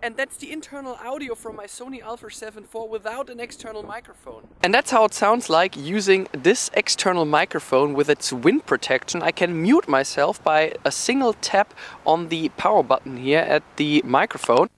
And that's the internal audio from my Sony Alpha 7 IV without an external microphone. And that's how it sounds like using this external microphone with its wind protection. I can mute myself by a single tap on the power button here at the microphone.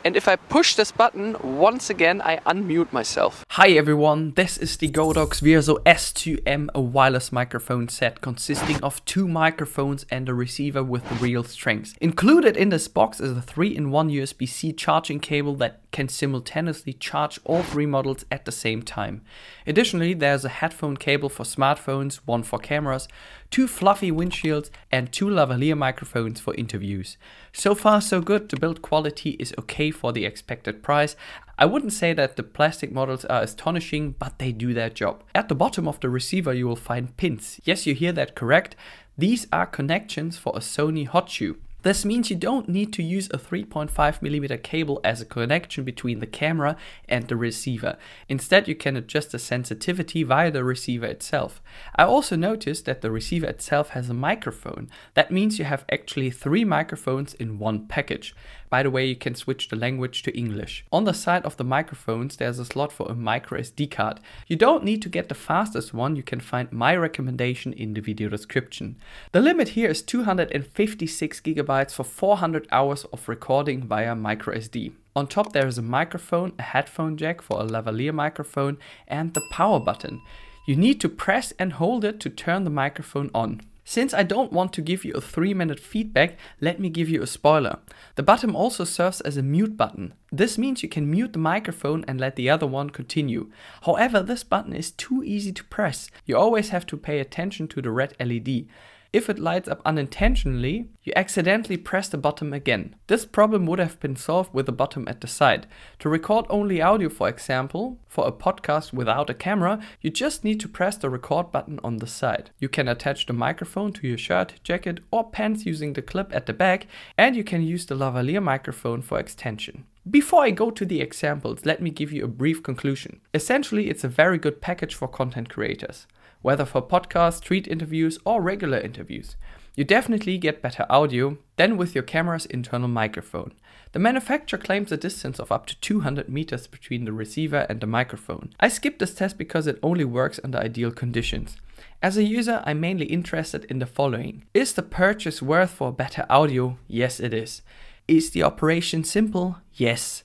And if I push this button, once again I unmute myself. Hi everyone, this is the GODOX Virso S2M, a wireless microphone set consisting of 2 microphones and a receiver with real strings. Included in this box is a 3-in-1 USB-C charging cable that can simultaneously charge all 3 models at the same time. Additionally, there's a headphone cable for smartphones, 1 for cameras, 2 fluffy windshields and 2 lavalier microphones for interviews. So far so good, the build quality is okay for the expected price. I wouldn't say that the plastic models are astonishing, but they do their job. At the bottom of the receiver you will find pins. Yes, you hear that correct. These are connections for a Sony hot shoe. This means you don't need to use a 3.5mm cable as a connection between the camera and the receiver. Instead, you can adjust the sensitivity via the receiver itself. I also noticed that the receiver itself has a microphone. That means you have actually 3 microphones in one package. By the way, you can switch the language to English. On the side of the microphones, there's a slot for a micro SD card. You don't need to get the fastest one, you can find my recommendation in the video description. The limit here is 256 GB for 400 hours of recording via micro SD. On top there is a microphone, a headphone jack for a lavalier microphone and the power button. You need to press and hold it to turn the microphone on. Since I don't want to give you a 3-minute feedback, let me give you a spoiler. The button also serves as a mute button. This means you can mute the microphone and let the other one continue. However, this button is too easy to press. You always have to pay attention to the red LED. If it lights up unintentionally, you accidentally press the button again. This problem would have been solved with a button at the side. To record only audio, for example, for a podcast without a camera, you just need to press the record button on the side. You can attach the microphone to your shirt, jacket or pants using the clip at the back, and you can use the lavalier microphone for extension. Before I go to the examples, let me give you a brief conclusion. Essentially, it's a very good package for content creators. Whether for podcasts, street interviews or regular interviews. You definitely get better audio than with your camera's internal microphone. The manufacturer claims a distance of up to 200 meters between the receiver and the microphone. I skipped this test because it only works under ideal conditions. As a user, I'm mainly interested in the following. Is the purchase worth for better audio? Yes, it is. Is the operation simple? Yes.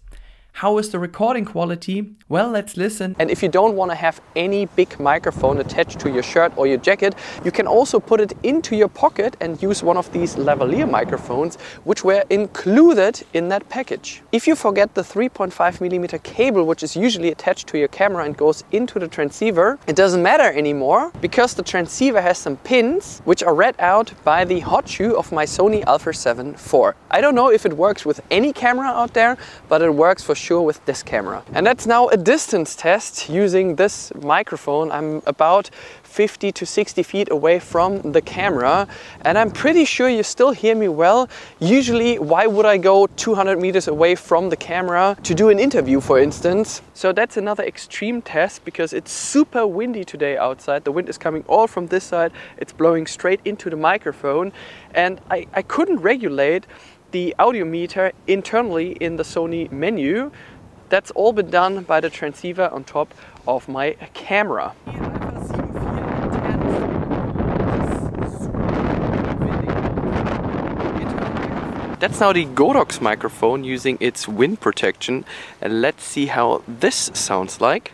How is the recording quality? Well, let's listen. And if you don't want to have any big microphone attached to your shirt or your jacket, you can also put it into your pocket and use one of these lavalier microphones, which were included in that package. If you forget the 3.5mm cable, which is usually attached to your camera and goes into the transceiver, it doesn't matter anymore because the transceiver has some pins which are read out by the hot shoe of my Sony Alpha 7 IV. I don't know if it works with any camera out there, but it works for sure with this camera. And that's now a distance test using this microphone. I'm about 50 to 60 feet away from the camera and I'm pretty sure you still hear me well. Usually, why would I go 200 meters away from the camera to do an interview, for instance? So that's another extreme test because it's super windy today outside. The wind is coming all from this side. It's blowing straight into the microphone and I couldn't regulate the audio meter internally in the Sony menu. That's all been done by the transceiver on top of my camera. That's now the GODOX microphone using its wind protection, and let's see how this sounds like.